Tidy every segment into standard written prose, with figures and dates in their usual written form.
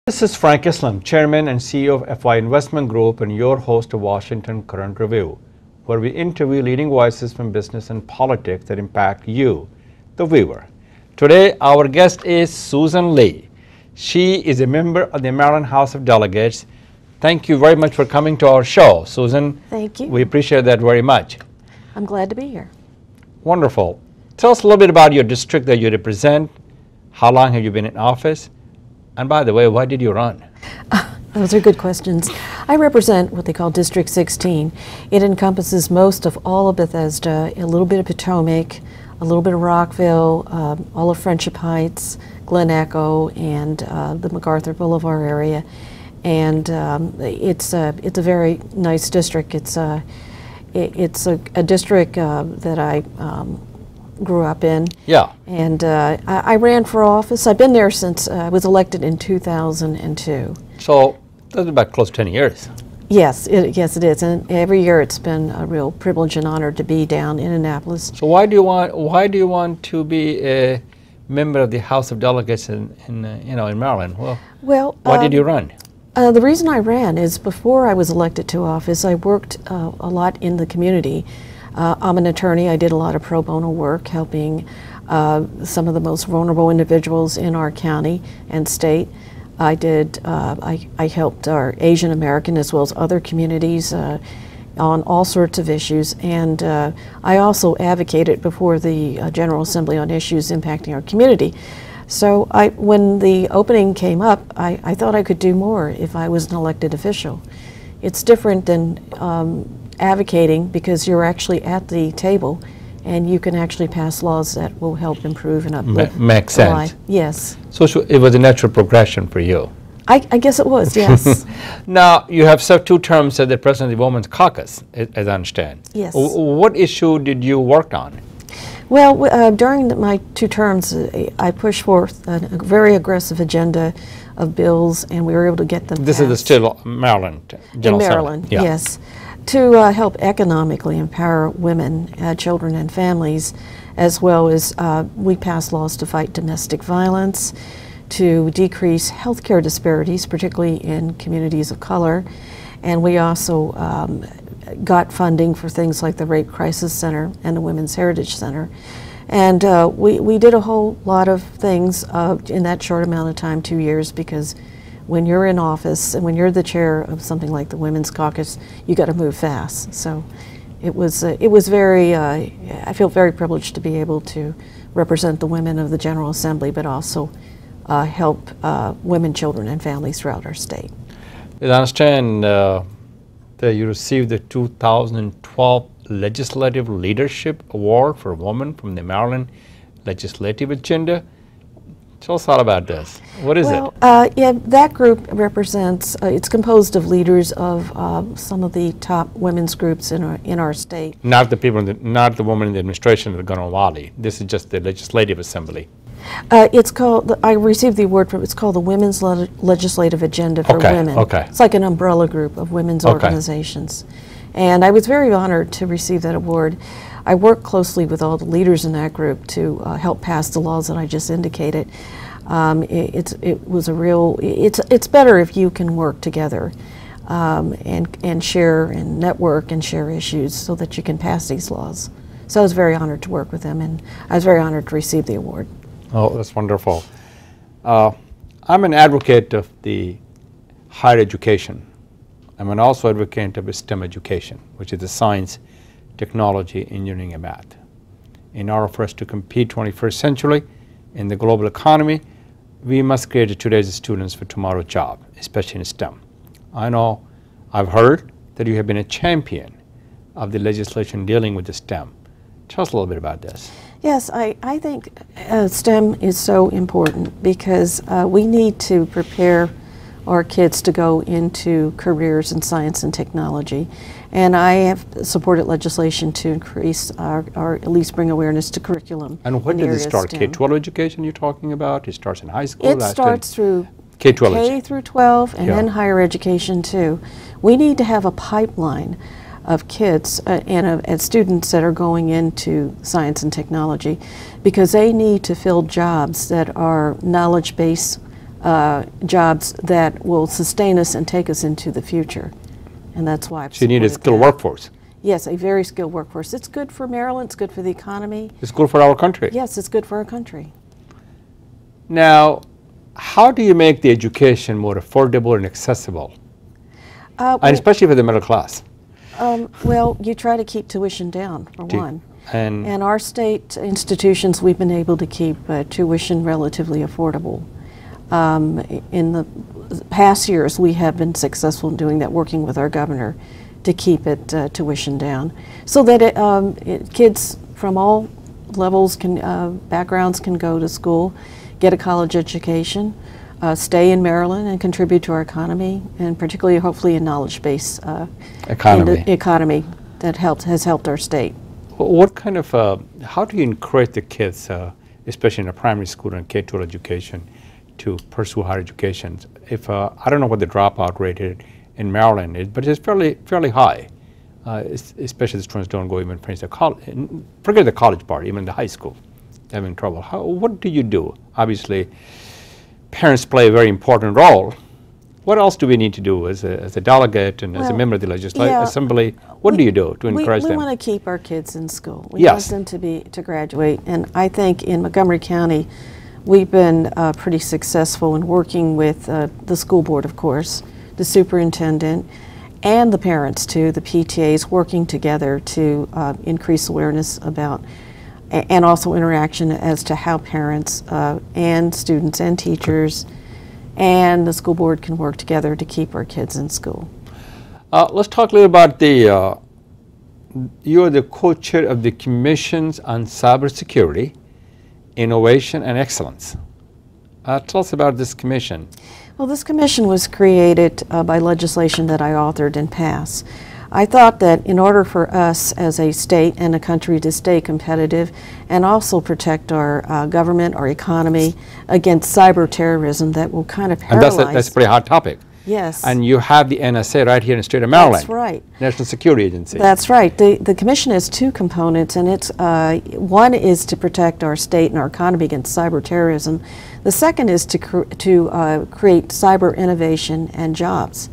This is Frank Islam, Chairman and CEO of FY Investment Group and your host of Washington Current Review, where we interview leading voices from business and politics that impact you, the viewer. Today, our guest is Susan Lee. She is a member of the Maryland House of Delegates. Thank you very much for coming to our show, Susan. Thank you. We appreciate that very much. I'm glad to be here. Wonderful. Tell us a little bit about your district that you represent. How long have you been in office? And by the way, why did you run? Those are good questions. I represent what they call District 16. It encompasses most of all of Bethesda, a little bit of Potomac, a little bit of Rockville, all of Friendship Heights, Glen Echo, and the MacArthur Boulevard area. And it's a very nice district. It's a district that I grew up in. Yeah. And I ran for office. I've been there since I was elected in 2002. So that's about close to 10 years. Yes, yes it is. And every year it's been a real privilege and honor to be down in Annapolis. So why do you want to be a member of the House of Delegates in Maryland? Well, why did you run? The reason I ran is before I was elected to office, I worked a lot in the community. I'm an attorney. I did a lot of pro bono work helping some of the most vulnerable individuals in our county and state. I helped our Asian American as well as other communities on all sorts of issues, and I also advocated before the General Assembly on issues impacting our community. So when the opening came up, I thought I could do more if I was an elected official. It's different than advocating because you're actually at the table and you can actually pass laws that will help improve and uplift Makes the sense. life. Yes. So it was a natural progression for you. I guess it was, yes. Now, you have served 2 terms as the president of the Women's Caucus, as I understand. Yes. What issue did you work on? Well, during my 2 terms, I pushed forth a very aggressive agenda of bills, and we were able to get them This passed. is still Maryland General In Maryland, Assembly. Yeah. yes. To help economically empower women, children, and families, as well as we passed laws to fight domestic violence, to decrease healthcare disparities, particularly in communities of color, and we also got funding for things like the Rape Crisis Center and the Women's Heritage Center. And we did a whole lot of things in that short amount of time, 2 years, because when you're in office and when you're the chair of something like the Women's Caucus, you got to move fast. So it was very, I feel very privileged to be able to represent the women of the General Assembly, but also help women, children, and families throughout our state. I understand that you received the 2012 Legislative Leadership Award for a Woman from the Maryland Legislative Agenda. Tell us all about this. What is it? Yeah, that group represents, it's composed of leaders of some of the top women's groups in our state. Not the people, not the women in the administration of the Governor Wiley. This is just the Legislative Assembly. It's called, I received the award from, it's called the Women's Legislative Agenda for Women. Okay. It's like an umbrella group of women's organizations. And I was very honored to receive that award. I worked closely with all the leaders in that group to help pass the laws that I just indicated. It was a real, it's better if you can work together and share and network and share issues so that you can pass these laws. So I was very honored to work with them, and I was very honored to receive the award. Oh, that's wonderful. I'm an advocate of the higher education. I'm an also advocate of STEM education, which is the science, technology, engineering, and math. In order for us to compete 21st century in the global economy, we must create today's students for tomorrow's job, especially in STEM. I know, I've heard that you have been a champion of the legislation dealing with the STEM. Tell us a little bit about this. Yes, I think STEM is so important because we need to prepare our kids to go into careers in science and technology. And I have supported legislation to increase or at least bring awareness to curriculum. And when did it start? K-12 education you're talking about? It starts in high school? It starts through K-12 K through 12 and then higher education too. We need to have a pipeline of kids and students that are going into science and technology because they need to fill jobs that are knowledge-based jobs that will sustain us and take us into the future. And that's why I've So you need a supported skilled that. workforce. Yes, a very skilled workforce. It's good for Maryland, it's good for the economy. It's good for our country. Yes, it's good for our country. Now, how do you make the education more affordable and accessible, and especially for the middle class? Well, you try to keep tuition down, for one. And And our state institutions, we've been able to keep tuition relatively affordable. In the past years, we have been successful in doing that, working with our governor to keep it tuition down, so that kids from all levels backgrounds can go to school, get a college education, stay in Maryland and contribute to our economy, and particularly, hopefully, a knowledge-based economy that has helped our state. what kind of, how do you encourage the kids, especially in a primary school and K-12 education, to pursue higher education? If I don't know what the dropout rate is in Maryland is, but it's fairly high, especially the students don't go even finish the college. Forget the college part, even the high school, having trouble. What do you do? Obviously, parents play a very important role. What else do we need to do as a delegate and as a member of the Legislative Assembly? What do you do to encourage them? We want to keep our kids in school. We Yes. want them to graduate, and I think in Montgomery County, we've been pretty successful in working with the school board, of course, the superintendent, and the parents too, the PTAs, working together to increase awareness about, and also interaction as to how parents and students and teachers and the school board can work together to keep our kids in school. Let's talk a little about you are the co-chair of the Commissions on Cybersecurity, Innovation and Excellence. Tell us about this commission. Well, this commission was created by legislation that I authored and passed. I thought that in order for us as a state and a country to stay competitive and also protect our government, our economy against cyber terrorism that will kind of paralyze. And that's a pretty hot topic. Yes. And you have the NSA right here in the state of Maryland. That's right. National Security Agency. That's right. The commission has two components, and it's one is to protect our state and our economy against cyber terrorism. The second is to create cyber innovation and jobs.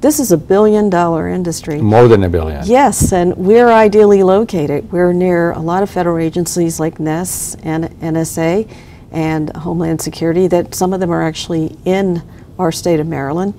This is a billion-dollar industry. More than $1 billion. Yes, and we're ideally located. We're near a lot of federal agencies like NES and NSA and Homeland Security, that some of them are actually in our state of Maryland.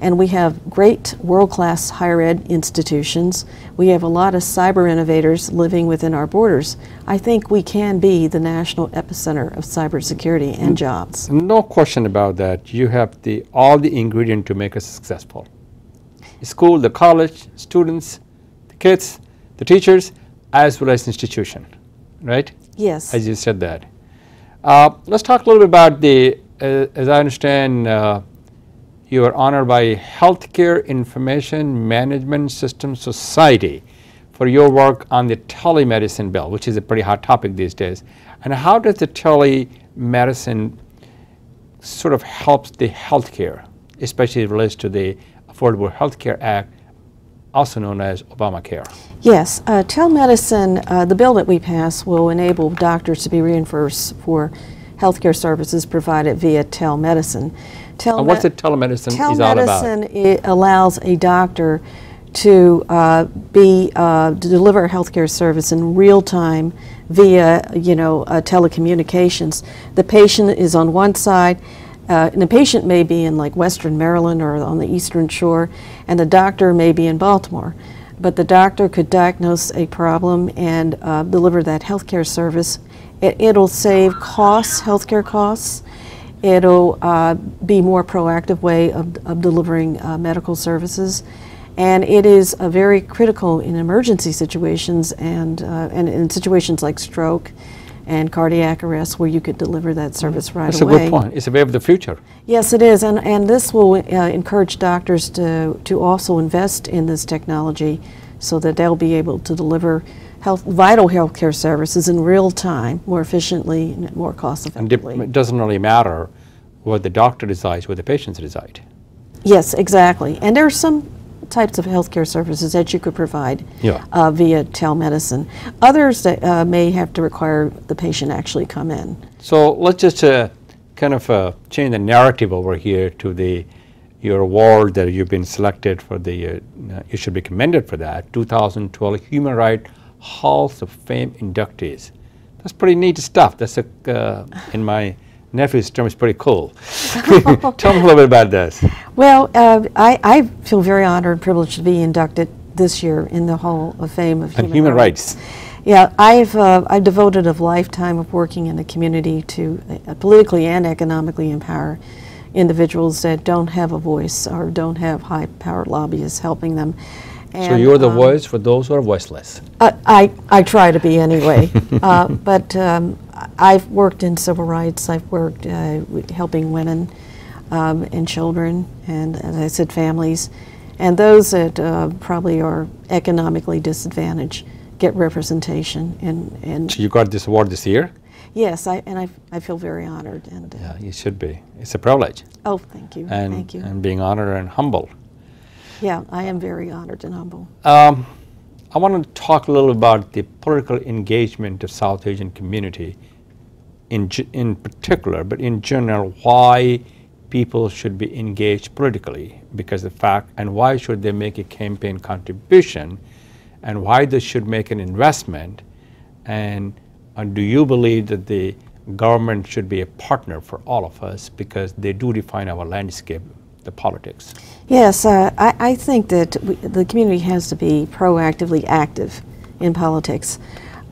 And we have great world-class higher ed institutions. We have a lot of cyber innovators living within our borders. I think we can be the national epicenter of cybersecurity and jobs. No question about that. You have all the ingredients to make us successful. The school, the college, students, the kids, the teachers, as well as institution, right? Yes. As you said that. Let's talk a little bit about as I understand, you are honored by Healthcare Information Management System Society for your work on the telemedicine bill, which is a pretty hot topic these days. And how does the telemedicine sort of helps the healthcare, especially as it relates to the Affordable Health Care Act, also known as Obamacare? Yes, telemedicine, the bill that we passed will enable doctors to be reimbursed for healthcare services provided via telemedicine. And what's the telemedicine is all about? Telemedicine, it allows a doctor to deliver healthcare service in real time via, telecommunications. The patient is on one side, and the patient may be in like Western Maryland or on the Eastern Shore, and the doctor may be in Baltimore. But the doctor could diagnose a problem and deliver that healthcare service. It'll save costs, healthcare costs. It'll be more proactive way of delivering medical services, and it is very critical in emergency situations and in situations like stroke and cardiac arrest, where you could deliver that service right away. That's a good point. It's a way of the future. Yes, it is, and this will encourage doctors to also invest in this technology so that they'll be able to deliver vital healthcare services in real time, more efficiently and more cost effectively. And it doesn't really matter where the doctor resides, where the patients reside. Yes, exactly. And there are some types of healthcare services that you could provide via telemedicine. Others that may have to require the patient actually come in. So let's just kind of change the narrative over here to your award that you've been selected for the, you should be commended for that, 2012 Human Rights Halls of Fame inductees. That's pretty neat stuff. That's in my nephew's term, it's pretty cool. Tell me a little bit about this. Well, I feel very honored and privileged to be inducted this year in the Hall of Fame of Human Rights. Yeah, I've devoted a lifetime of working in the community to politically and economically empower individuals that don't have a voice or don't have high-powered lobbyists helping them. And, so you're the voice for those who are voiceless. I try to be anyway. But I've worked in civil rights. I've worked helping women and children, and as I said, families, and those that probably are economically disadvantaged get representation. And so you got this award this year? Yes, I feel very honored. And yeah, you should be. It's a privilege. Oh, thank you. And, thank you. And being honored and humbled. Yeah, I am very honored and humble. I want to talk a little about the political engagement of South Asian community in particular, but in general, why people should be engaged politically, because the fact, and why should they make a campaign contribution, and why they should make an investment, and do you believe that the government should be a partner for all of us because they do define our landscape, the politics? Yes, I think that the community has to be proactively active in politics.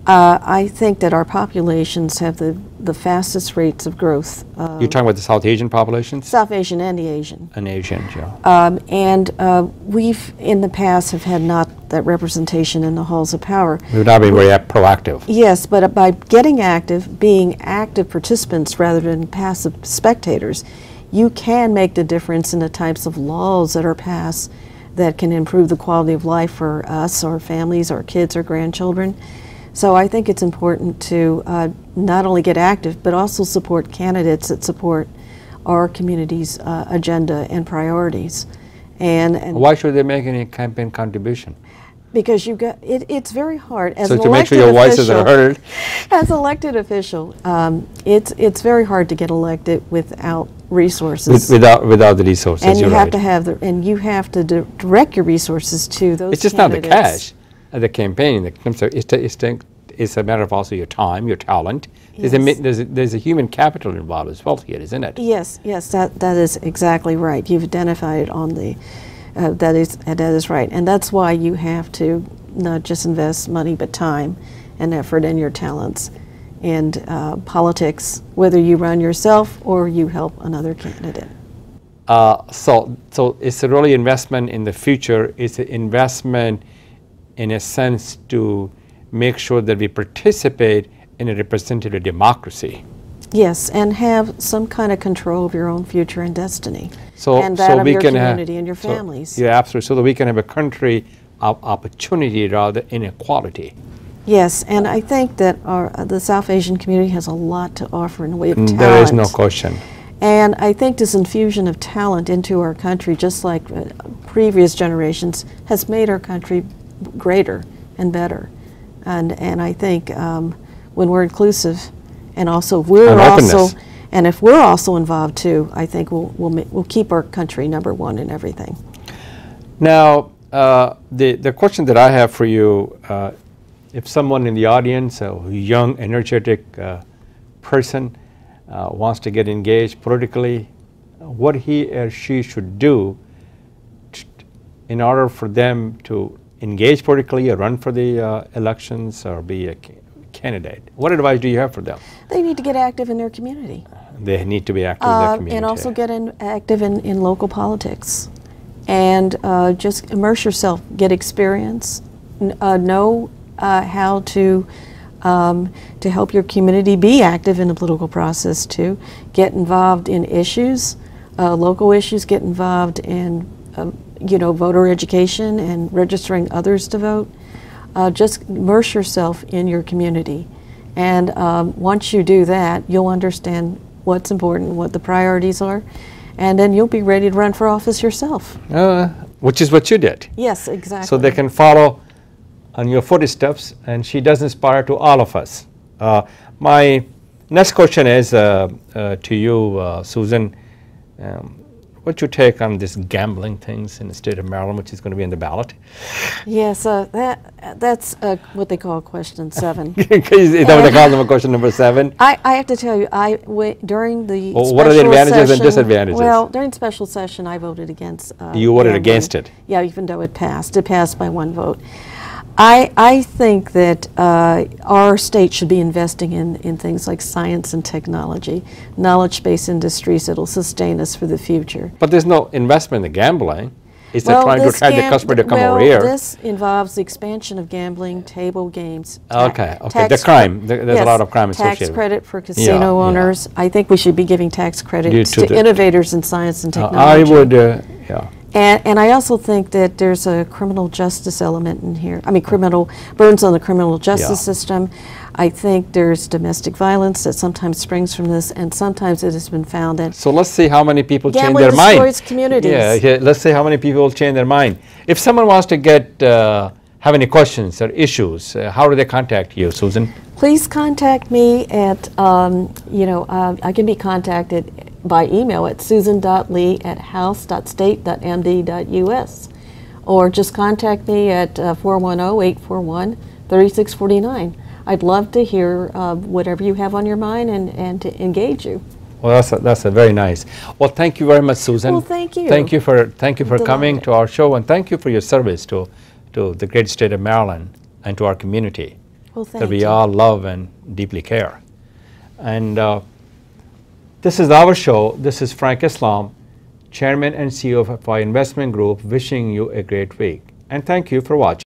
I think that our populations have the fastest rates of growth. You're talking about the South Asian populations? South Asian and the Asian. And Asian, yeah. We've, in the past, have had not that representation in the halls of power. We've not been very proactive. Yes, but by getting active, being active participants rather than passive spectators, you can make the difference in the types of laws that are passed that can improve the quality of life for us, our families, our kids, our grandchildren. So I think it's important to not only get active, but also support candidates that support our community's agenda and priorities. And why should they make any campaign contribution? Because you got it's very hard as so an to make sure elected your voices are heard. As an elected official, it's very hard to get elected without resources. Without the resources, and you have right. to have and you have to direct your resources to those. It's just candidates. not the cash, the campaign. It's a matter of also your time, your talent. Yes. There's a human capital involved as well here, isn't it? Yes, yes, that is exactly right. You've identified on the. That is right, and that's why you have to not just invest money, but time and effort and your talents and politics, whether you run yourself or you help another candidate. So it's a really investment in the future. It's an investment, in a sense, to make sure that we participate in a representative democracy. Yes, and have some kind of control of your own future and destiny, so, and that so of we your can community and your families. Yeah, absolutely. So that we can have a country of opportunity rather than inequality. Yes, and I think that the South Asian community has a lot to offer in the way of talent. There is no question. And I think this infusion of talent into our country, just like previous generations, has made our country greater and better. And I think when we're inclusive, and also if we're also involved too, I think we'll keep our country #1 in everything. Now, the question that I have for you, if someone in the audience, a young, energetic person, wants to get engaged politically, what he or she should do in order for them to engage politically or run for the elections or be a candidate. What advice do you have for them? They need to get active in their community. They need to be active in their community. And also get active in local politics. And just immerse yourself, get experience, know how to help your community be active in the political process too. Get involved in issues, local issues, get involved in voter education and registering others to vote. Just immerse yourself in your community. And once you do that, you'll understand what's important, what the priorities are, and then you'll be ready to run for office yourself. Which is what you did. Yes, exactly. So they can follow on your footsteps, and she does inspire to all of us. My Next question is to you, Susan. What's your take on this gambling things in the state of Maryland, which is going to be in the ballot? Yes, that's what they call question 7. Is that what they call them, a question number 7? I have to tell you, during the Well, special what are the advantages and session- disadvantages? Well, during special session, I voted against. You voted gambling. against it? Yeah, even though it passed. It passed by 1 vote. I think that our state should be investing in things like science and technology, knowledge-based industries that will sustain us for the future. But there's no investment in gambling. It's trying to this attract the customer to come over well, here. this involves the expansion of gambling, table games. Okay, tax the crime. There's a yes, lot of crime associated. Tax credit for Yeah, casino yeah. owners. I think we should be giving tax credits to to the- innovators in science and I technology. would, yeah. And I also think that there's a criminal justice element in here. I mean, criminal burdens on the criminal justice Yeah. system. I think there's domestic violence that sometimes springs from this, and sometimes it has been found that So let's see how many people change gambling their mind. destroys communities. Yeah, let's see how many people will change their mind. If someone wants to have any questions or issues, how do they contact you, Susan? Please contact me at, I can be contacted by email at susan.lee@house.state.md.us, or just contact me at 410-841-3649. I'd love to hear whatever you have on your mind and to engage you. Well, that's a very nice. Well, thank you very much, Susan. Well, thank you. Thank you for coming Delighted. to our show, and thank you for your service to the great state of Maryland and to our community Well, thank that we you. all love and deeply care. And this is our show. This is Frank Islam, Chairman and CEO of FI Investment Group, wishing you a great week. And thank you for watching.